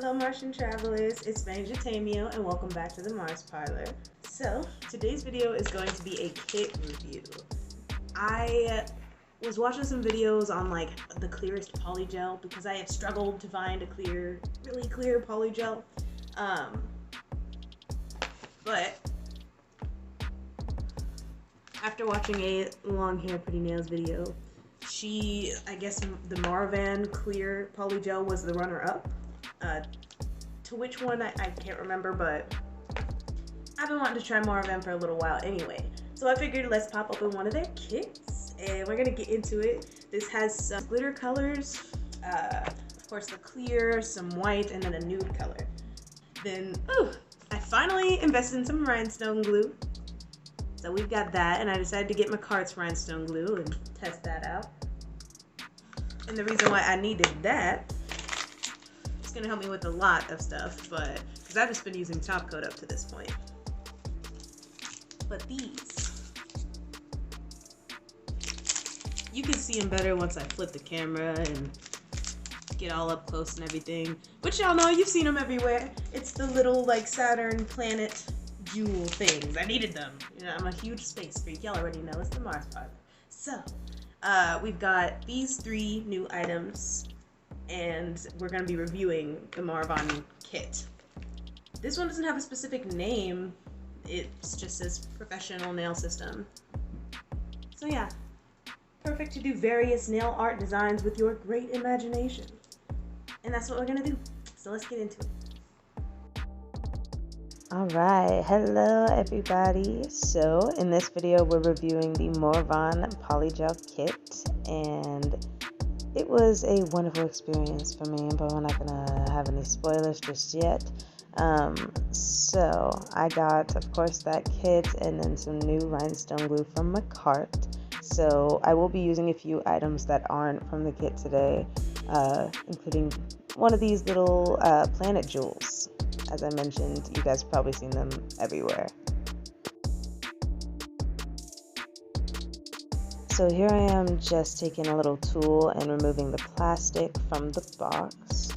Hello Martian travelers, it's Manager Tamio and welcome back to the Mars Parlor. So, today's video is going to be a kit review. I was watching some videos on like the clearest polygel because I have struggled to find a really clear polygel. But after watching a long hair pretty nails video, I guess the Marvan clear polygel was the runner-up. To which one I can't remember, but I've been wanting to try Marvan for a little while anyway. So I figured let's pop open one of their kits and we're gonna get into it. This has some glitter colors, of course the clear, some white, and then a nude color. Then, I finally invested in some rhinestone glue. So we've got that, and I decided to get my Cart's rhinestone glue and test that out. And the reason why I needed that, it's gonna help me with a lot of stuff, but because I've just been using top coat up to this point. But these, you can see them better once I flip the camera and get all up close and everything. But y'all know, you've seen them everywhere. It's the little like Saturn planet jewel things. I needed them. You know, I'm a huge space freak. Y'all already know it's the Mars Parlor. So, we've got these 3 new items, and we're going to be reviewing the Marvan kit. This one doesn't have a specific name. It just says Professional Nail System. So yeah, perfect to do various nail art designs with your great imagination. And that's what we're going to do. So let's get into it. Alright, hello everybody. So in this video we're reviewing the Marvan Polygel kit, and it was a wonderful experience for me, but we're not gonna have any spoilers just yet. So I got, of course, that kit and then some new rhinestone glue from my cart. So I will be using a few items that aren't from the kit today, including one of these little planet jewels. As I mentioned, you guys have probably seen them everywhere. So here I am just taking a little tool and removing the plastic from the box.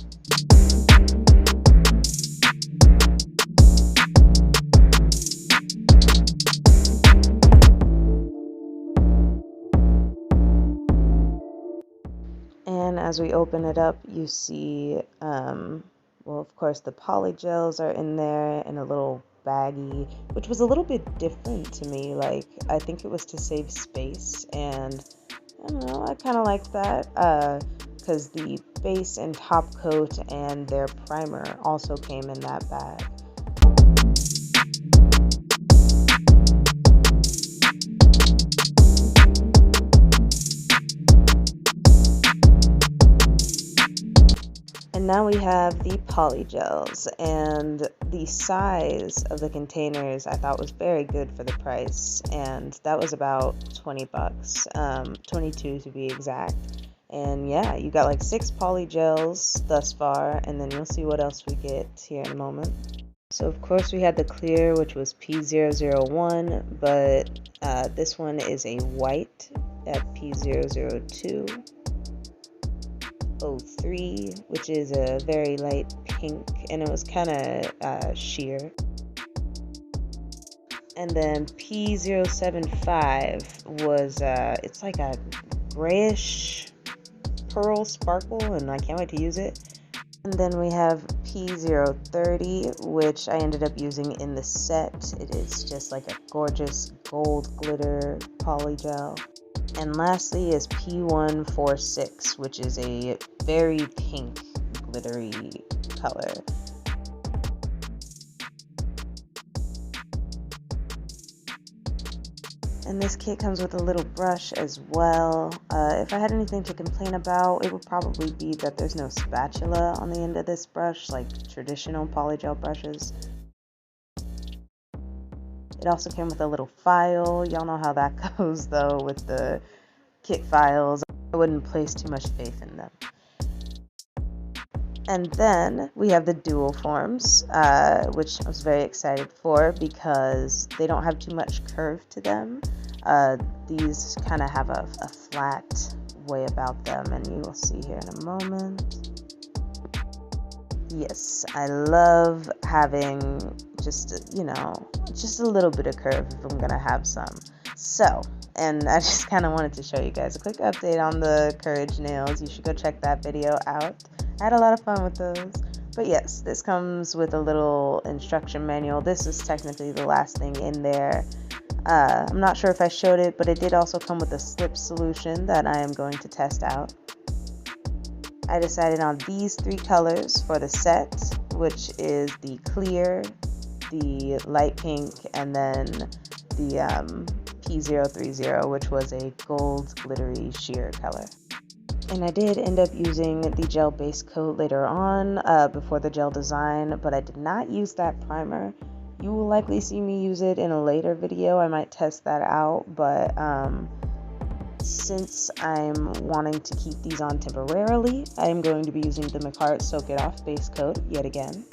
And as we open it up, you see, well, of course, the polygels are in there in a little baggie, which was a little bit different to me. Like, I think it was to save space, and I don't know, I kind of like that, because the base and top coat and their primer also came in that bag. And now we have the polygels, and the size of the containers I thought was very good for the price, and that was about 20 bucks, 22 to be exact. And yeah, you got like 6 polygels thus far, and then you'll see what else we get here in a moment. So of course we had the clear, which was P001, but this one is a white at P002. 03, which is a very light pink, and it was kind of sheer. And then P075 was it's like a grayish pearl sparkle, and I can't wait to use it. And then we have P030, which I ended up using in the set. It is just like a gorgeous gold glitter polygel. And lastly is P146, which is a very pink glittery color. And this kit comes with a little brush as well. If I had anything to complain about, it would probably be that there's no spatula on the end of this brush, like traditional polygel brushes. It also came with a little file. Y'all know how that goes though with the kit files. I wouldn't place too much faith in them. And then we have the dual forms, which I was very excited for because they don't have too much curve to them. These kind of have a flat way about them, and you will see here in a moment. Yes, I love having just, just a little bit of curve if I'm gonna have some. So, and I just kind of wanted to show you guys a quick update on the Courage nails. You should go check that video out. I had a lot of fun with those. But yes, this comes with a little instruction manual. This is technically the last thing in there. I'm not sure if I showed it, but it did also come with a slip solution that I am going to test out. I decided on these 3 colors for the set, which is the clear, the light pink, and then the P030, which was a gold glittery sheer color. And I did end up using the gel base coat later on before the gel design, but I did not use that primer. You will likely see me use it in a later video. I might test that out, but since I'm wanting to keep these on temporarily, I am going to be using the McCart Soak It Off base coat yet again.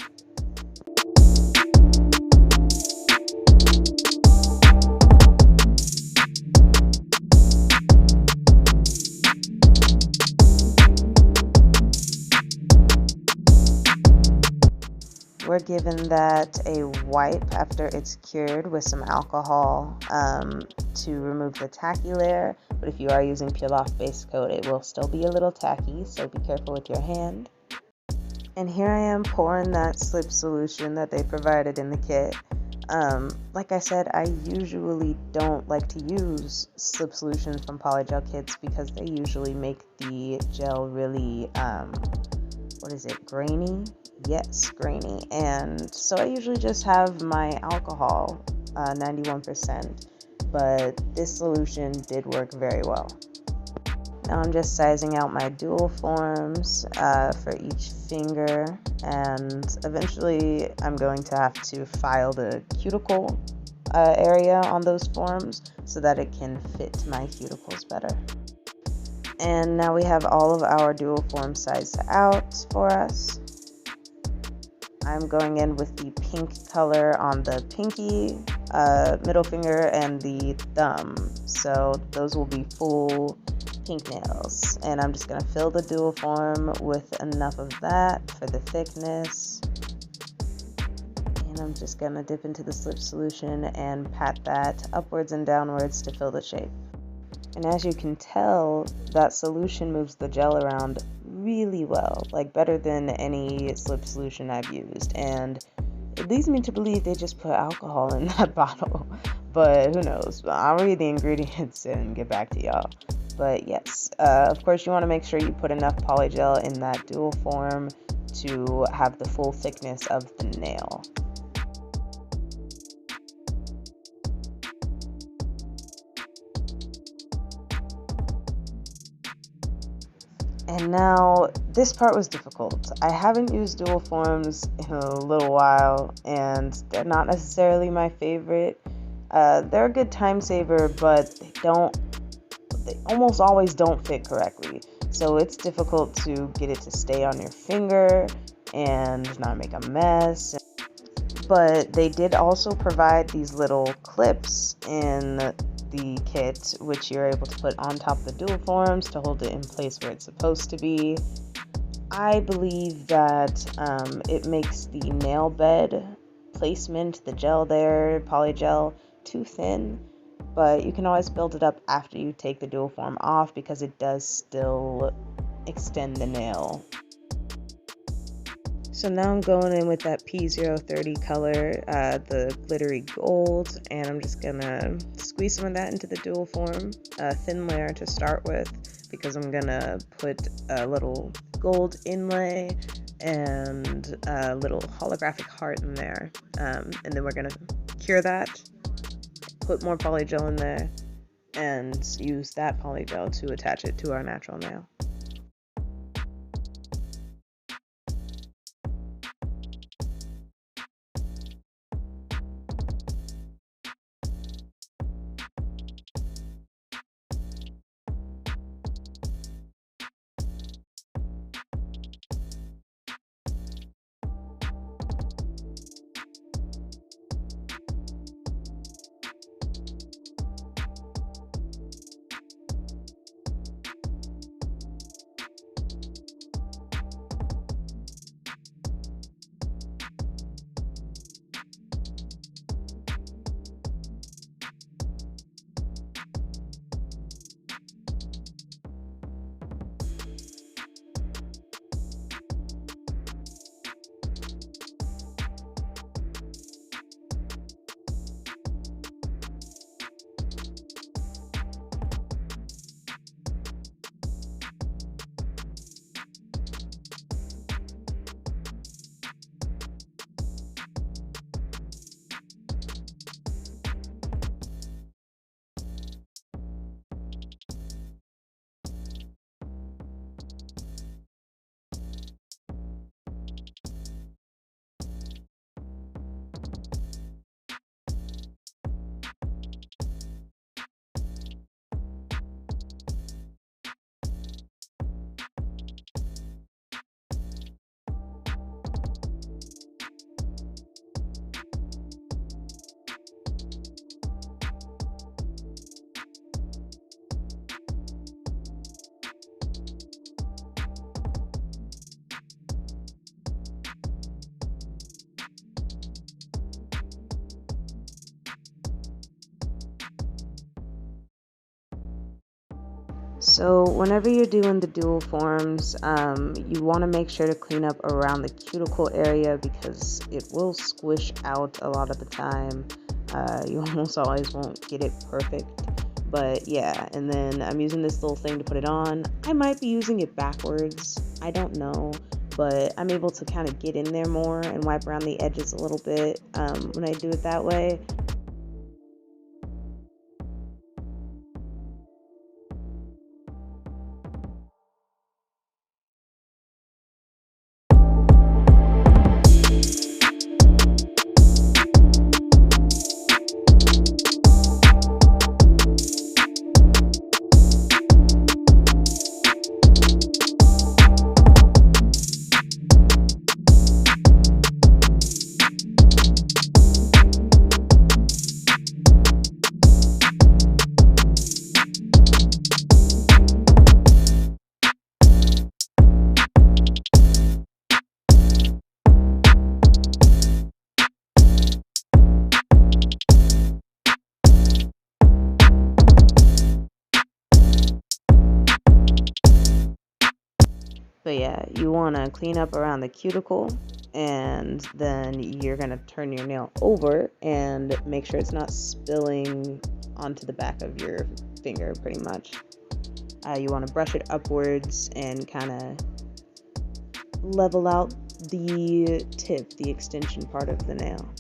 We're giving that a wipe after it's cured with some alcohol to remove the tacky layer. But if you are using peel off base coat, it will still be a little tacky, so be careful with your hand. And here I am pouring that slip solution that they provided in the kit. Like I said, I usually don't like to use slip solutions from Polygel kits because they usually make the gel really, grainy? Yes, grainy. And so I usually just have my alcohol, 91%, but this solution did work very well. Now I'm just sizing out my dual forms for each finger, and eventually I'm going to have to file the cuticle area on those forms so that it can fit my cuticles better. And now we have all of our dual forms sized out for us. I'm going in with the pink color on the pinky, middle finger, and the thumb. So those will be full pink nails. And I'm just going to fill the dual form with enough of that for the thickness. And I'm just going to dip into the slip solution and pat that upwards and downwards to fill the shape. And as you can tell, that solution moves the gel around really well, like better than any slip solution I've used. And it leads me to believe they just put alcohol in that bottle, but who knows. I'll read the ingredients and get back to y'all. But yes, of course you want to make sure you put enough polygel in that dual form to have the full thickness of the nail. And now, this part was difficult. I haven't used dual forms in a little while, and they're not necessarily my favorite. They're a good time saver, but they almost always don't fit correctly. So it's difficult to get it to stay on your finger and not make a mess. But they did also provide these little clips in the kit, which you're able to put on top of the dual forms to hold it in place where it's supposed to be. I believe that it makes the nail bed placement, the gel there, polygel, too thin, but you can always build it up after you take the dual form off because it does still extend the nail. So now I'm going in with that P030 color, the glittery gold, and I'm just gonna squeeze some of that into the dual form, a thin layer to start with, because I'm gonna put a little gold inlay and a little holographic heart in there, and then we're gonna cure that, put more polygel in there, and use that polygel to attach it to our natural nail. So whenever you're doing the dual forms, you want to make sure to clean up around the cuticle area because it will squish out a lot of the time. You almost always won't get it perfect. But yeah, and then I'm using this little thing to put it on. I might be using it backwards. I don't know. But I'm able to kind of get in there more and wipe around the edges a little bit when I do it that way. But yeah, you want to clean up around the cuticle, and then you're going to turn your nail over and make sure it's not spilling onto the back of your finger pretty much. You want to brush it upwards and kind of level out the tip, the extension part of the nail.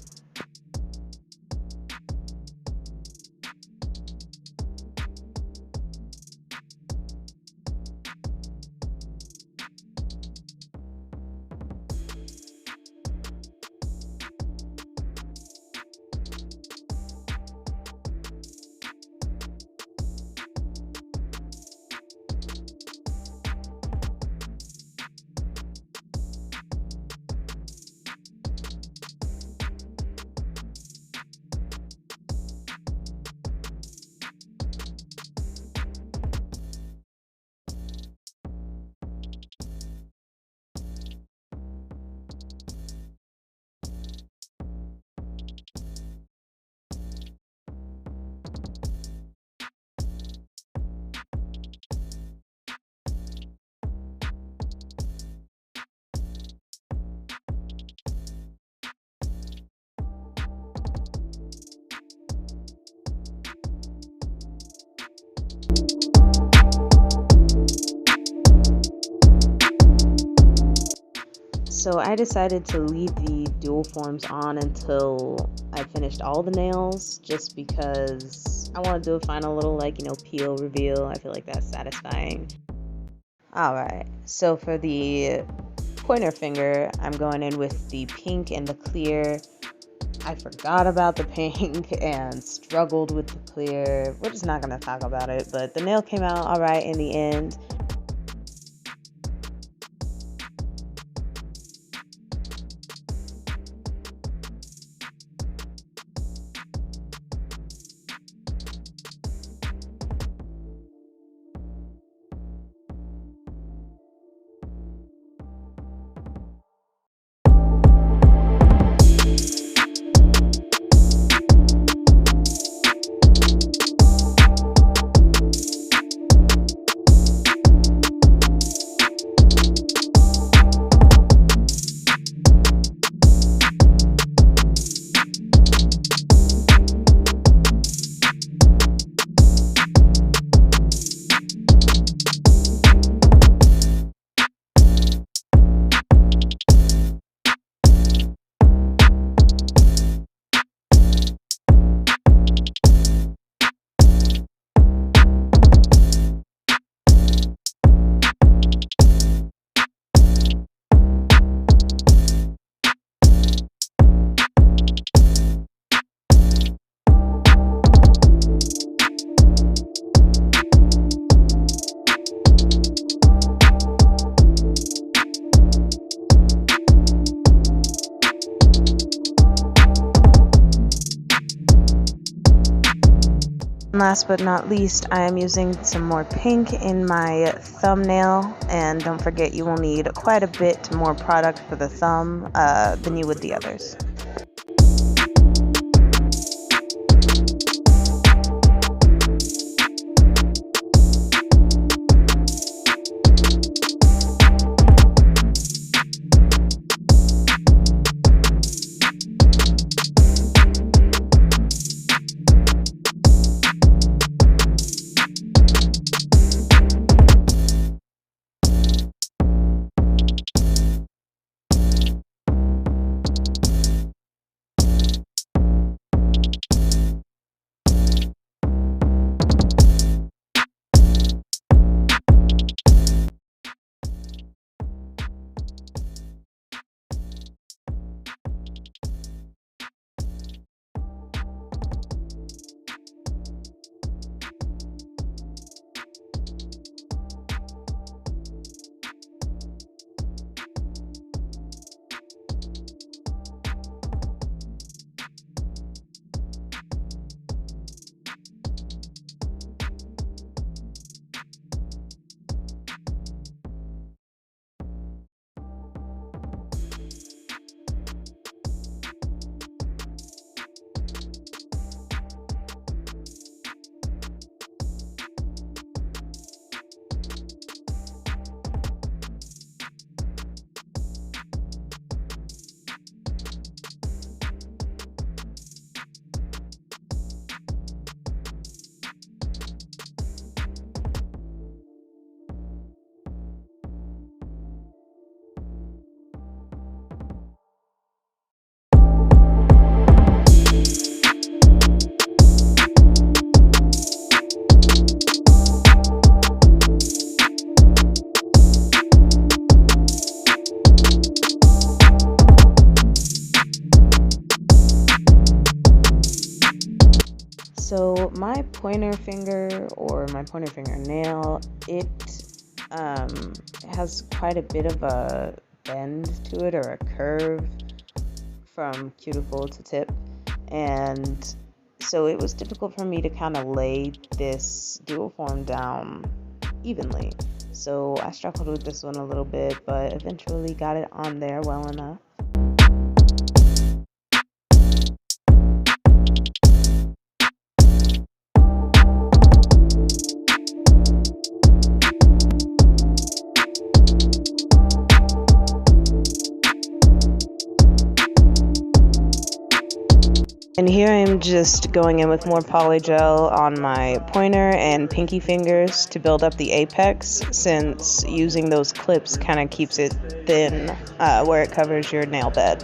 So I decided to leave the dual forms on until I finished all the nails, just because I want to do a final little peel reveal. I feel like that's satisfying. Alright, so for the pointer finger, I'm going in with the pink and the clear. I forgot about the pink and struggled with the clear. We're just not going to talk about it, but the nail came out alright in the end. Last but not least, I am using some more pink in my thumbnail, and don't forget you will need quite a bit more product for the thumb than you would the others. So my pointer finger or my pointer fingernail, it has quite a bit of a bend to it or a curve from cuticle to tip, and so it was difficult for me to kind of lay this dual form down evenly. So I struggled with this one a little bit, but eventually got it on there well enough. And here I'm just going in with more polygel on my pointer and pinky fingers to build up the apex, since using those clips kind of keeps it thin where it covers your nail bed.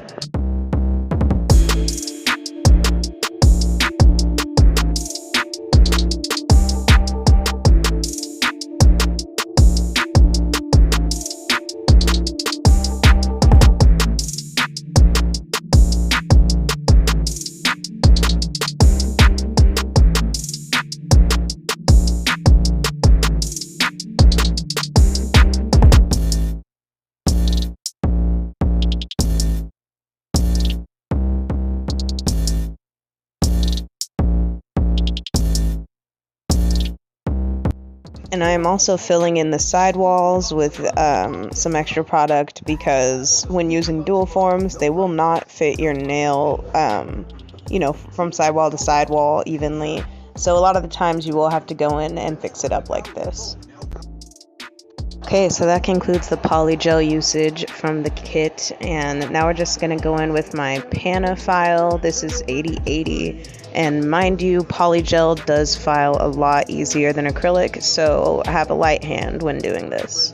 And I am also filling in the sidewalls with some extra product, because when using dual forms, they will not fit your nail, from sidewall to sidewall evenly. So a lot of the times you will have to go in and fix it up like this. Okay, so that concludes the polygel usage from the kit, and now we're just going to go in with my Pana file. This is 8080, and mind you, polygel does file a lot easier than acrylic, so have a light hand when doing this.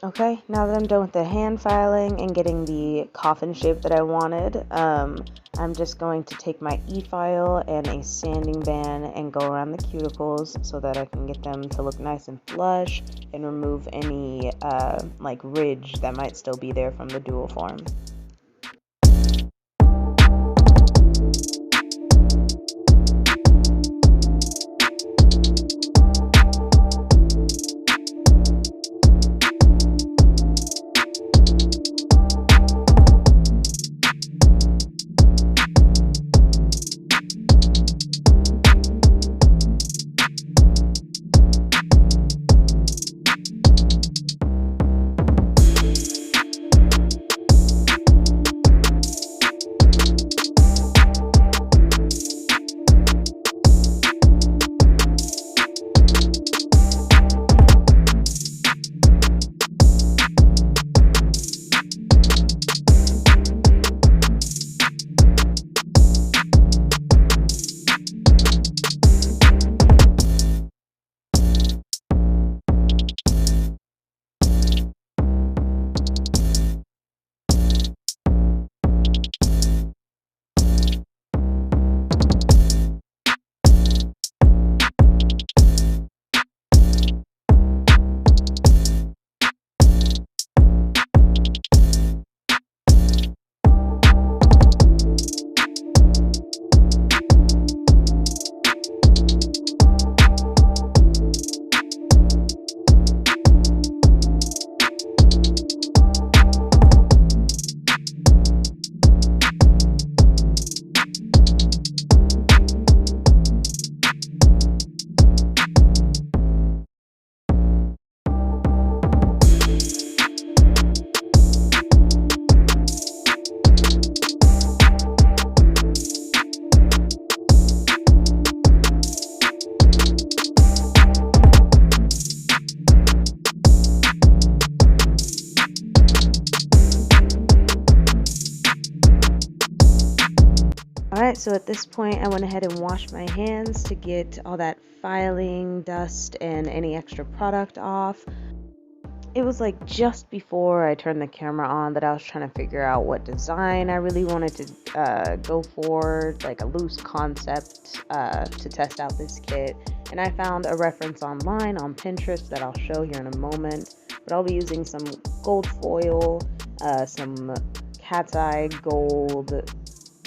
Okay, now that I'm done with the hand filing and getting the coffin shape that I wanted, I'm just going to take my e-file and a sanding band and go around the cuticles so that I can get them to look nice and flush and remove any ridge that might still be there from the dual form. So at this point, I went ahead and washed my hands to get all that filing, dust, and any extra product off. It was like just before I turned the camera on that I was trying to figure out what design I really wanted to go for, like a loose concept to test out this kit. And I found a reference online on Pinterest that I'll show here in a moment. But I'll be using some gold foil, some cat's eye gold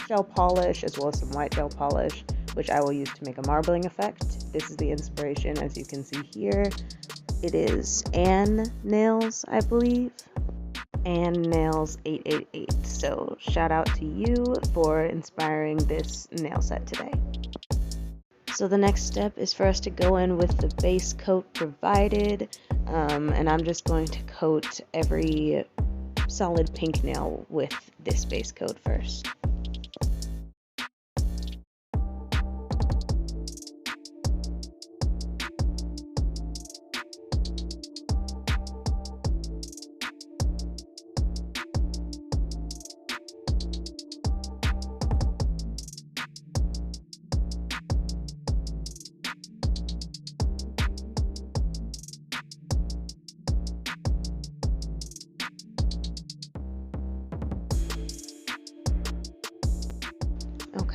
gel polish, as well as some white gel polish, which I will use to make a marbling effect. This is the inspiration, as you can see here. It is Ann Nails, I believe. Ann Nails 888. So shout out to you for inspiring this nail set today. So the next step is for us to go in with the base coat provided, and I'm just going to coat every solid pink nail with this base coat first.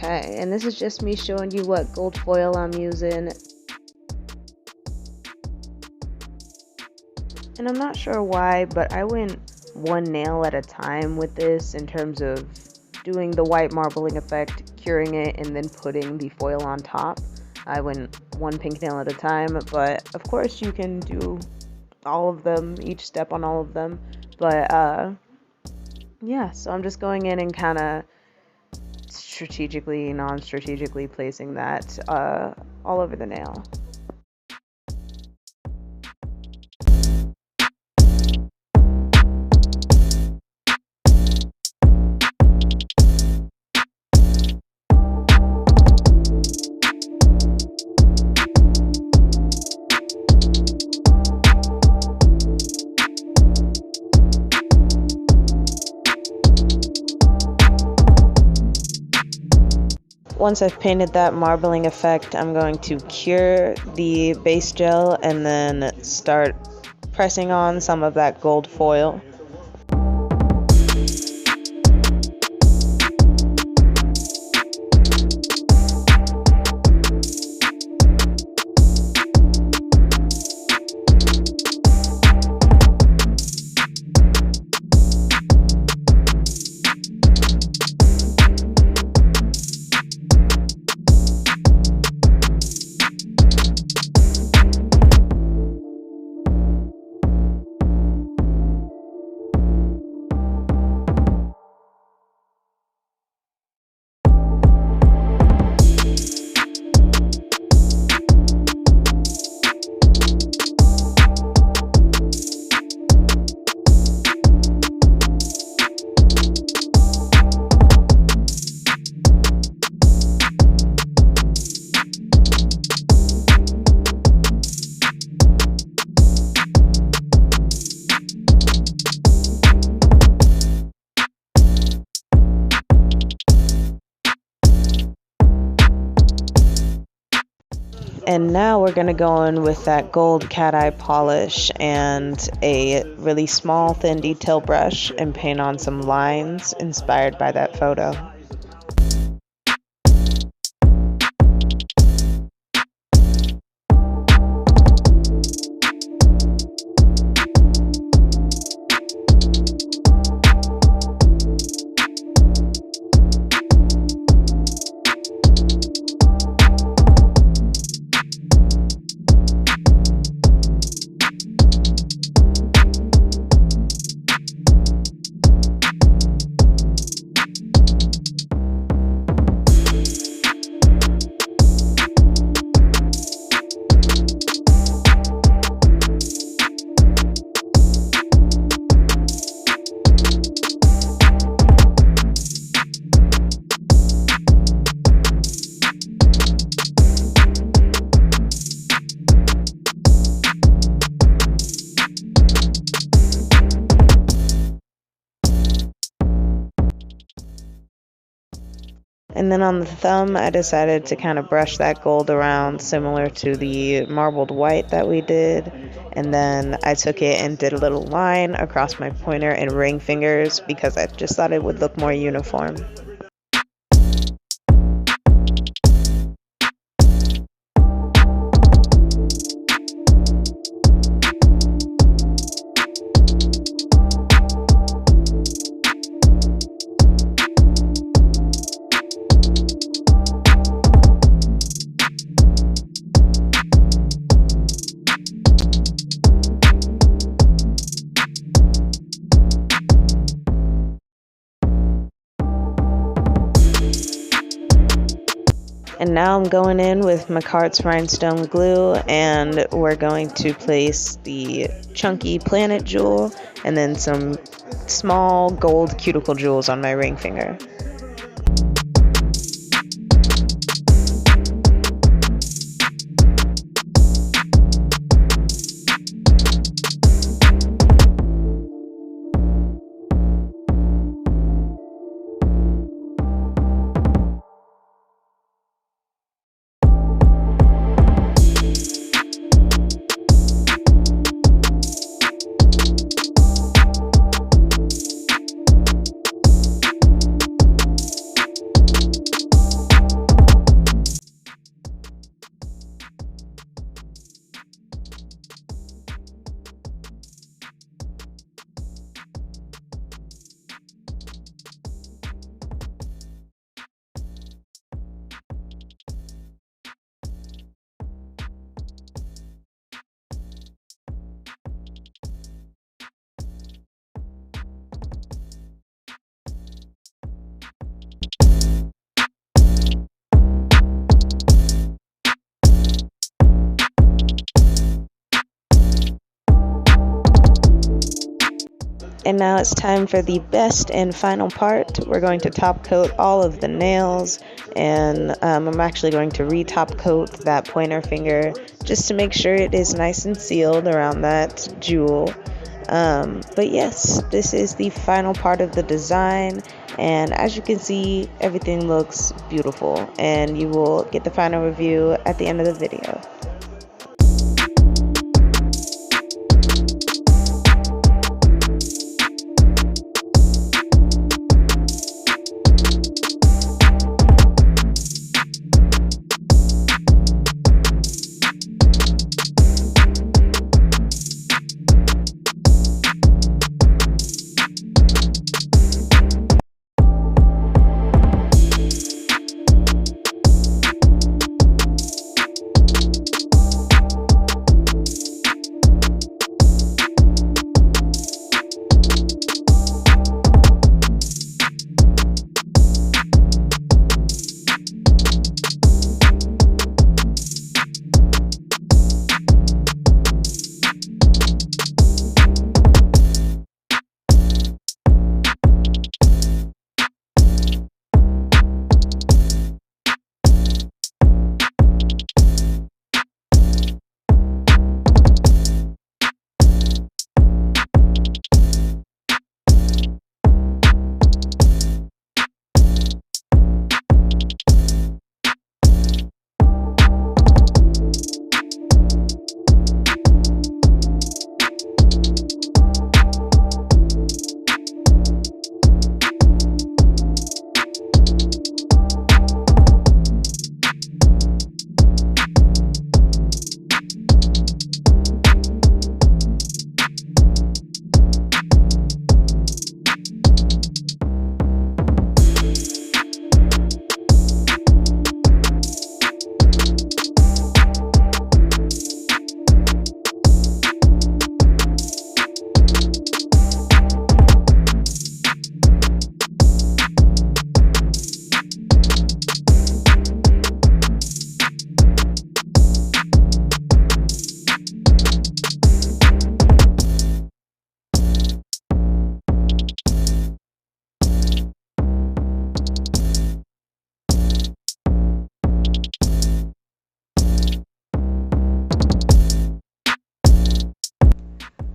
Okay, and this is just me showing you what gold foil I'm using. And I'm not sure why, but I went one nail at a time with this in terms of doing the white marbling effect, curing it, and then putting the foil on top. I went one pink nail at a time, but of course you can do all of them, each step on all of them. But yeah, so I'm just going in and kind of strategically, non-strategically placing that all over the nail. Once I've painted that marbling effect, I'm going to cure the base gel and then start pressing on some of that gold foil. And now we're going to go in with that gold cat eye polish and a really small thin detail brush and paint on some lines inspired by that photo. then on the thumb, I decided to kind of brush that gold around similar to the marbled white that we did. And then I took it and did a little line across my pointer and ring fingers because I just thought it would look more uniform. And now I'm going in with McCart's rhinestone glue, and we're going to place the chunky planet jewel and then some small gold cuticle jewels on my ring finger. And now it's time for the best and final part. We're going to top coat all of the nails, and I'm actually going to re-top coat that pointer finger just to make sure it is nice and sealed around that jewel. But yes, this is the final part of the design, and as you can see, everything looks beautiful, and you will get the final review at the end of the video.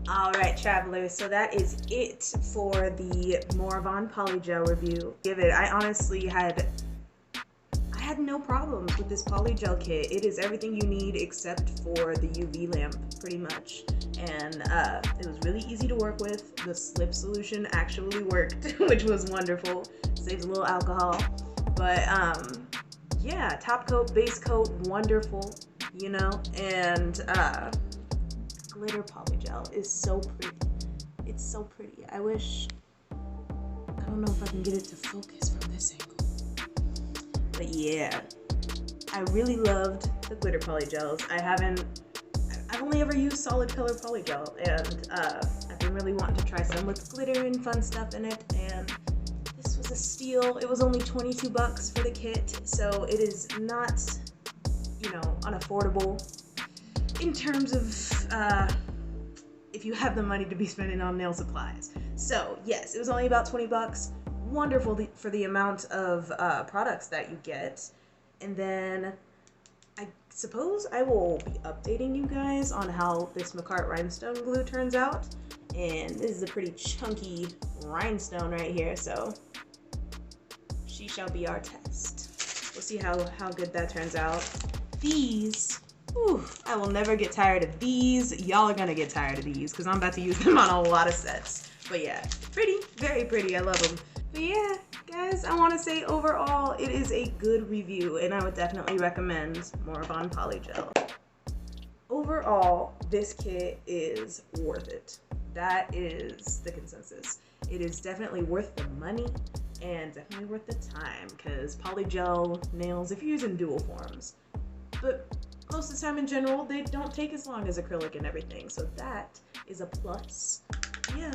Alright, travelers, so that is it for the Morvan Polygel review. I honestly had had no problems with this Polygel kit. It is everything you need except for the UV lamp, pretty much. And it was really easy to work with. The slip solution actually worked, which was wonderful. Saves a little alcohol. But yeah, top coat, base coat, wonderful, you know? And glitter Polygel is so pretty. It's so pretty. I don't know if I can get it to focus from this angle. But yeah, I really loved the glitter polygels. I've only ever used solid color polygel, and I've been really wanting to try some with glitter and fun stuff in it, and this was a steal. It was only 22 bucks for the kit, so it is not, you know, unaffordable in terms of if you have the money to be spending on nail supplies. So yes, it was only about 20 bucks. Wonderful for the amount of products that you get. And then I suppose I will be updating you guys on how this McCart rhinestone glue turns out. And this is a pretty chunky rhinestone right here, so she shall be our test. We'll see how good that turns out. These, whew, I will never get tired of these. Y'all are gonna get tired of these because I'm about to use them on a lot of sets. But yeah, pretty, very pretty. I love them. But yeah, guys, I want to say overall, it is a good review, and I would definitely recommend more on Polygel. Overall, this kit is worth it. That is the consensus. It is definitely worth the money and definitely worth the time, because Polygel nails, if you're using dual forms, but most of the time in general, they don't take as long as acrylic and everything, so that is a plus. Yeah.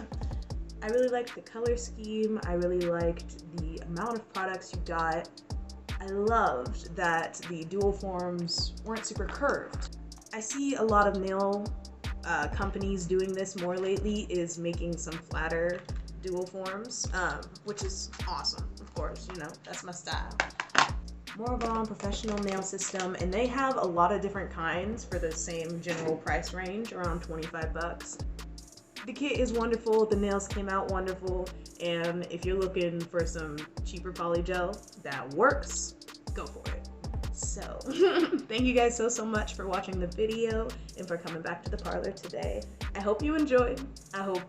I really liked the color scheme. I really liked the amount of products you got. I loved that the dual forms weren't super curved. I see a lot of nail companies doing this more lately, is making some flatter dual forms, which is awesome, of course, you know, that's my style. Morvan Professional Nail System, and they have a lot of different kinds for the same general price range, around 25 bucks. The kit is wonderful, the nails came out wonderful, and if you're looking for some cheaper polygel that works, go for it. So, thank you guys so much for watching the video and for coming back to the parlor today. I hope you enjoyed. I hope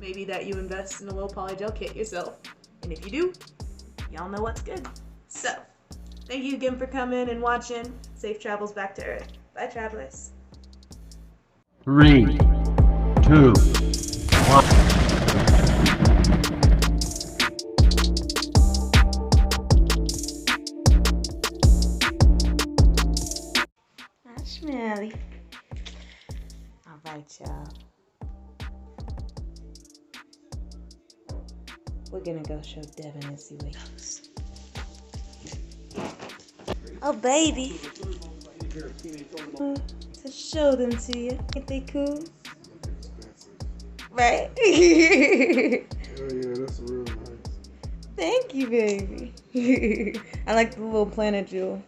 maybe that you invest in a little polygel kit yourself. And if you do, y'all know what's good. So, thank you again for coming and watching. Safe travels back to Earth. Bye, travelers. 3, 2, 1. Smelly. All right, y'all. We're gonna go show Devin and see what he looks. Oh, baby. To show them to you. Ain't they cool? Right? Oh yeah, that's real nice. Thank you, baby. I like the little planet jewel.